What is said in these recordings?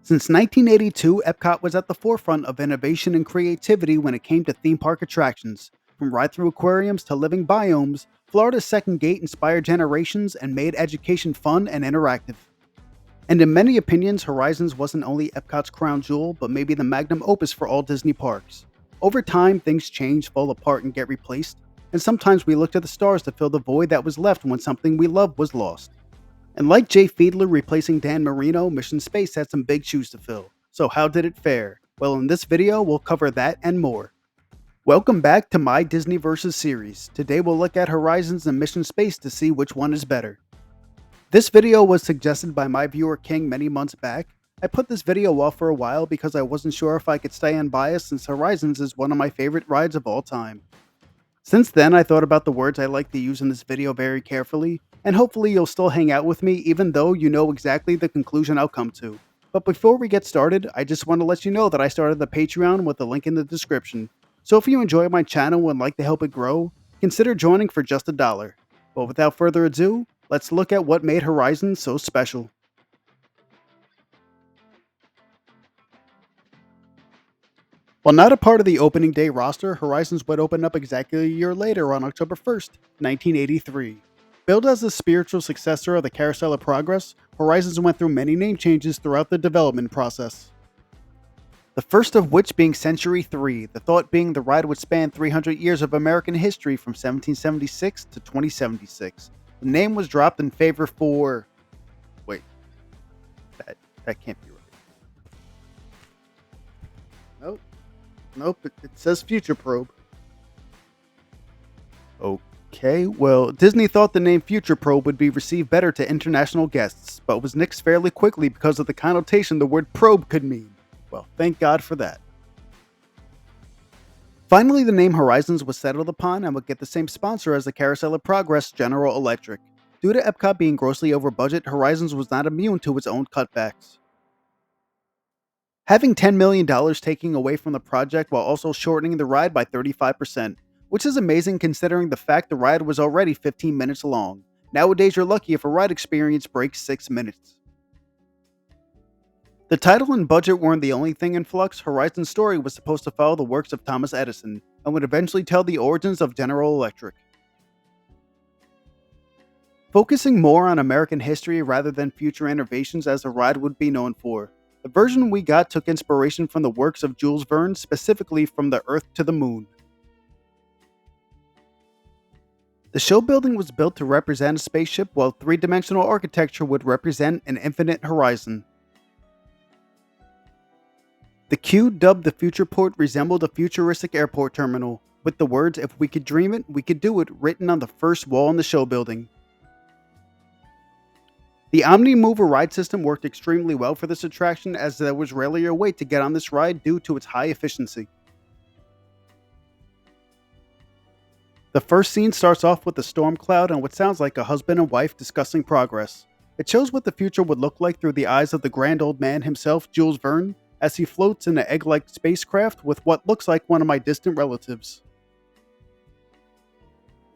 Since 1982, Epcot was at the forefront of innovation and creativity when it came to theme park attractions. From ride-through aquariums to living biomes, Florida's Second Gate inspired generations and made education fun and interactive. And in many opinions, Horizons wasn't only Epcot's crown jewel, but maybe the magnum opus for all Disney parks. Over time, things change, fall apart, and get replaced, and sometimes we look to the stars to fill the void that was left when something we loved was lost. And like Jay Fiedler replacing Dan Marino, Mission Space had some big shoes to fill. So how did it fare? Well, in this video, we'll cover that and more. Welcome back to my Disney Versus series. Today we'll look at Horizons and Mission Space to see which one is better. This video was suggested by my viewer King many months back. I put this video off for a while because I wasn't sure if I could stay unbiased since Horizons is one of my favorite rides of all time. Since then, I thought about the words I like to use in this video very carefully, and hopefully you'll still hang out with me even though you know exactly the conclusion I'll come to. But before we get started, I just want to let you know that I started the Patreon with the link in the description. So if you enjoy my channel and like to help it grow, consider joining for just $1. But without further ado, let's look at what made Horizons so special. While not a part of the opening day roster, Horizons would open up exactly a year later on October 1st, 1983. Billed as the spiritual successor of the Carousel of Progress, Horizons went through many name changes throughout the development process. The first of which being Century 3, the thought being the ride would span 300 years of American history from 1776 to 2076. The name was dropped in favor for... Wait. That can't be right. Nope, it says Future Probe. Okay, well, Disney thought the name Future Probe would be received better to international guests, but was nixed fairly quickly because of the connotation the word probe could mean. Well, thank God for that. Finally, the name Horizons was settled upon and would get the same sponsor as the Carousel of Progress, General Electric. Due to Epcot being grossly over budget, Horizons was not immune to its own cutbacks. Having $10 million taking away from the project while also shortening the ride by 35%, which is amazing considering the fact the ride was already 15 minutes long. Nowadays, you're lucky if a ride experience breaks 6 minutes. The title and budget weren't the only thing in flux. Horizon's story was supposed to follow the works of Thomas Edison and would eventually tell the origins of General Electric. Focusing more on American history rather than future innovations as the ride would be known for. The version we got took inspiration from the works of Jules Verne, specifically from The Earth to the Moon. The show building was built to represent a spaceship, while three-dimensional architecture would represent an infinite horizon. The queue, dubbed the Futureport, resembled a futuristic airport terminal, with the words "If we could dream it, we could do it" written on the first wall in the show building. The Omni Mover ride system worked extremely well for this attraction, as there was rarely a wait to get on this ride due to its high efficiency. The first scene starts off with a storm cloud and what sounds like a husband and wife discussing progress. It shows what the future would look like through the eyes of the grand old man himself, Jules Verne, as he floats in an egg-like spacecraft with what looks like one of my distant relatives.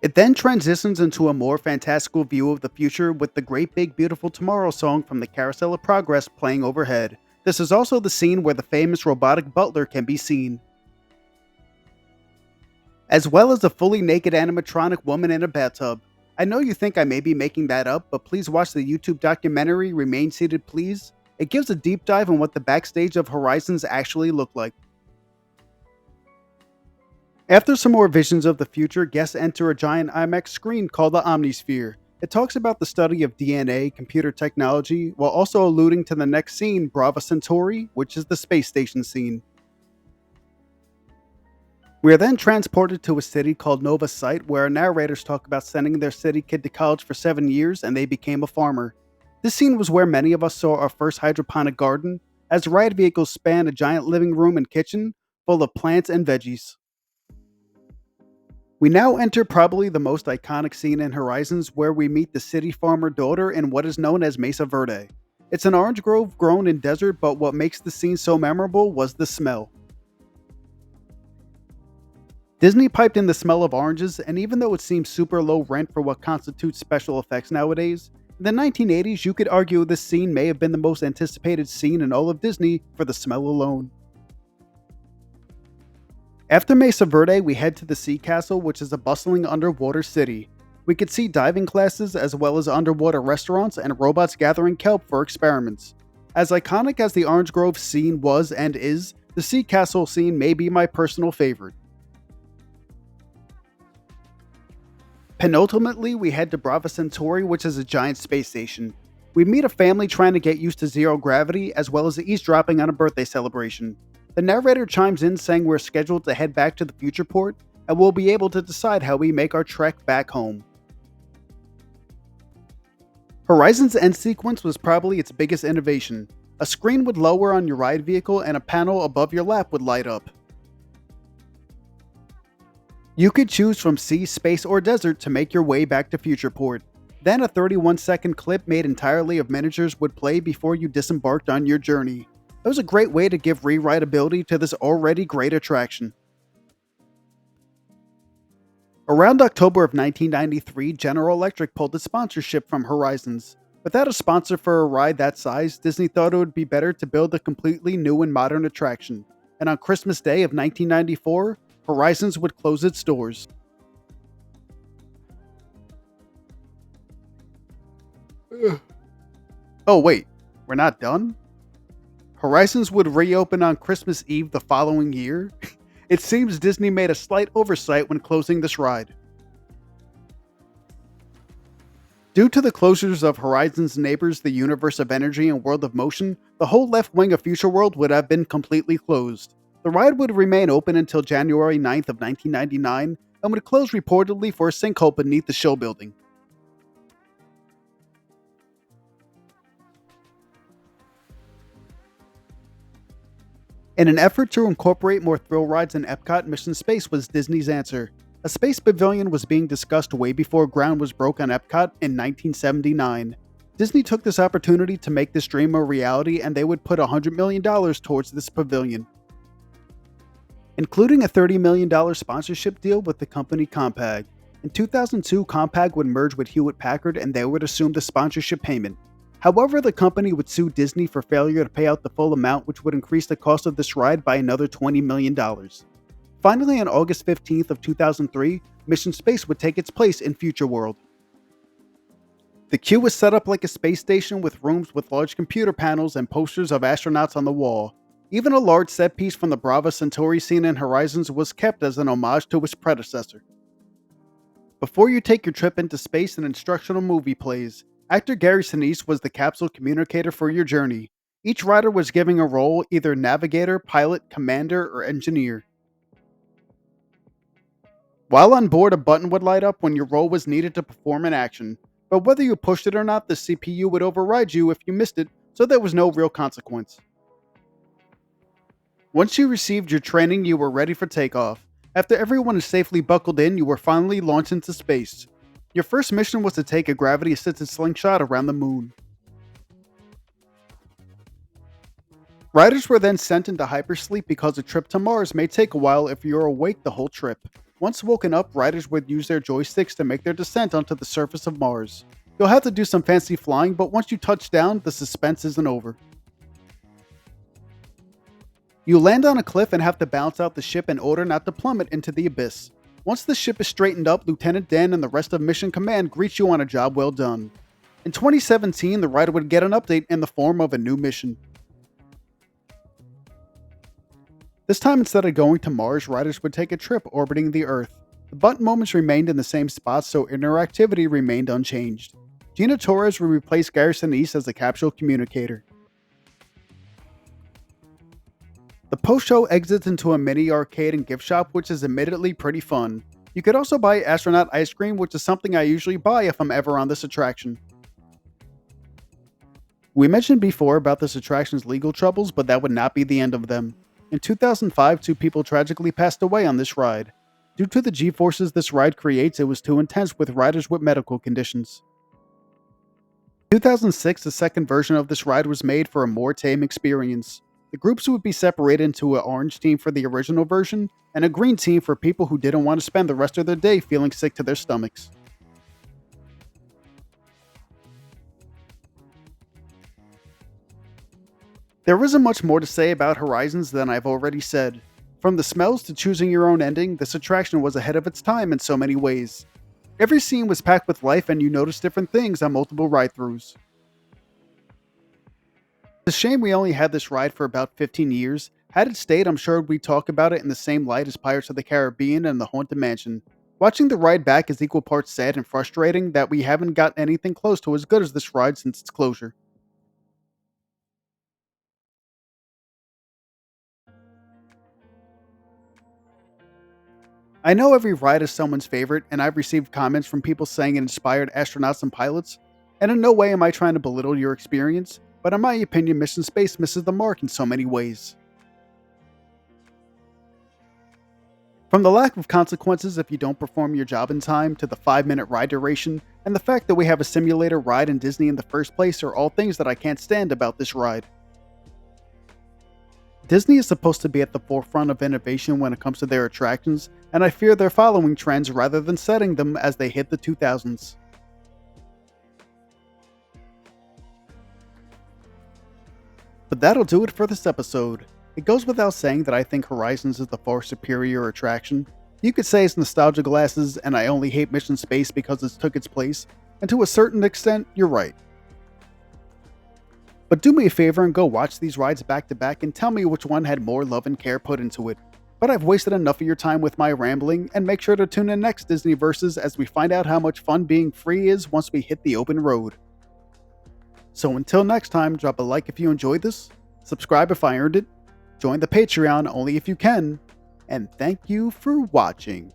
It then transitions into a more fantastical view of the future with the Great Big Beautiful Tomorrow song from the Carousel of Progress playing overhead. This is also the scene where the famous robotic butler can be seen, as well as a fully naked animatronic woman in a bathtub. I know you think I may be making that up, but please watch the YouTube documentary Remain Seated Please. It gives a deep dive on what the backstage of Horizons actually look like. After some more visions of the future, guests enter a giant IMAX screen called the Omnisphere. It talks about the study of DNA, computer technology, while also alluding to the next scene, Brava Centauri, which is the space station scene. We are then transported to a city called Nova Sight, where our narrators talk about sending their city kid to college for 7 years and they became a farmer. This scene was where many of us saw our first hydroponic garden, as the ride vehicles span a giant living room and kitchen full of plants and veggies. We now enter probably the most iconic scene in Horizons, where we meet the city farmer daughter in what is known as Mesa Verde. It's an orange grove grown in desert, but what makes the scene so memorable was the smell. Disney piped in the smell of oranges, and even though it seems super low rent for what constitutes special effects nowadays, In the 1980s, you could argue this scene may have been the most anticipated scene in all of Disney for the smell alone. After Mesa Verde, we head to the Sea Castle, which is a bustling underwater city. We could see diving classes as well as underwater restaurants and robots gathering kelp for experiments. As iconic as the Orange Grove scene was and is, the Sea Castle scene may be my personal favorite. Penultimately, we head to Brava Centauri, which is a giant space station. We meet a family trying to get used to zero gravity, as well as eavesdropping on a birthday celebration. The narrator chimes in saying we're scheduled to head back to the future port, and we'll be able to decide how we make our trek back home. Horizon's end sequence was probably its biggest innovation. A screen would lower on your ride vehicle and a panel above your lap would light up. You could choose from sea, space, or desert to make your way back to Futureport. Then a 31-second clip made entirely of miniatures would play before you disembarked on your journey. It was a great way to give rewritability to this already great attraction. Around October of 1993, General Electric pulled its sponsorship from Horizons. Without a sponsor for a ride that size, Disney thought it would be better to build a completely new and modern attraction. And on Christmas Day of 1994, Horizons would close its doors. Oh wait, we're not done? Horizons would reopen on Christmas Eve the following year? It seems Disney made a slight oversight when closing this ride. Due to the closures of Horizon's neighbors, the Universe of Energy and World of Motion, the whole left wing of Future World would have been completely closed. The ride would remain open until January 9th of 1999 and would close reportedly for a sinkhole beneath the show building. In an effort to incorporate more thrill rides in Epcot, Mission Space was Disney's answer. A space pavilion was being discussed way before ground was broke on Epcot in 1979. Disney took this opportunity to make this dream a reality, and they would put $100 million towards this pavilion, including a $30 million sponsorship deal with the company Compag. In 2002, Compag would merge with Hewlett-Packard and they would assume the sponsorship payment. However, the company would sue Disney for failure to pay out the full amount, which would increase the cost of this ride by another $20 million. Finally, on August 15th of 2003, Mission Space would take its place in Future World. The queue was set up like a space station with rooms with large computer panels and posters of astronauts on the wall. Even a large set piece from the Brava Centauri scene in Horizons was kept as an homage to its predecessor. Before you take your trip into space, an instructional movie plays. Actor Gary Sinise was the capsule communicator for your journey. Each rider was given a role, either navigator, pilot, commander, or engineer. While on board, a button would light up when your role was needed to perform an action, but whether you pushed it or not, the CPU would override you if you missed it, so there was no real consequence. Once you received your training, you were ready for takeoff. After everyone is safely buckled in, you were finally launched into space. Your first mission was to take a gravity-assisted slingshot around the moon. Riders were then sent into hypersleep because a trip to Mars may take a while if you're awake the whole trip. Once woken up, riders would use their joysticks to make their descent onto the surface of Mars. You'll have to do some fancy flying, but once you touch down, the suspense isn't over. You land on a cliff and have to bounce out the ship in order not to plummet into the abyss. Once the ship is straightened up, Lieutenant Dan and the rest of Mission Command greet you on a job well done. In 2017, the rider would get an update in the form of a new mission. This time, instead of going to Mars, riders would take a trip orbiting the Earth. The button moments remained in the same spots, so interactivity remained unchanged. Gina Torres would replace Gary Sinise as the capsule communicator. The post-show exits into a mini arcade and gift shop, which is admittedly pretty fun. You could also buy astronaut ice cream, which is something I usually buy if I'm ever on this attraction. We mentioned before about this attraction's legal troubles, but that would not be the end of them. In 2005, 2 people tragically passed away on this ride. Due to the G-forces this ride creates, it was too intense with riders with medical conditions. In 2006, a second version of this ride was made for a more tame experience. The groups would be separated into an orange team for the original version, and a green team for people who didn't want to spend the rest of their day feeling sick to their stomachs. There isn't much more to say about Horizons than I've already said. From the smells to choosing your own ending, this attraction was ahead of its time in so many ways. Every scene was packed with life and you noticed different things on multiple ride-throughs. It's a shame we only had this ride for about 15 years. Had it stayed, I'm sure we'd talk about it in the same light as Pirates of the Caribbean and the Haunted Mansion. Watching the ride back is equal parts sad and frustrating that we haven't got anything close to as good as this ride since its closure. I know every ride is someone's favorite, and I've received comments from people saying it inspired astronauts and pilots, and in no way am I trying to belittle your experience, but in my opinion, Mission Space misses the mark in so many ways. From the lack of consequences if you don't perform your job in time, to the 5-minute ride duration, and the fact that we have a simulator ride in Disney in the first place are all things that I can't stand about this ride. Disney is supposed to be at the forefront of innovation when it comes to their attractions, and I fear they're following trends rather than setting them as they hit the 2000s. But that'll do it for this episode. It goes without saying that I think Horizons is the far superior attraction. You could say it's nostalgia glasses and I only hate Mission Space because it took its place, and to a certain extent, you're right. But do me a favor and go watch these rides back to back and tell me which one had more love and care put into it. But I've wasted enough of your time with my rambling, and make sure to tune in next Disney Versus as we find out how much fun being free is once we hit the open road. So until next time, drop a like if you enjoyed this, subscribe if I earned it, join the Patreon only if you can, and thank you for watching.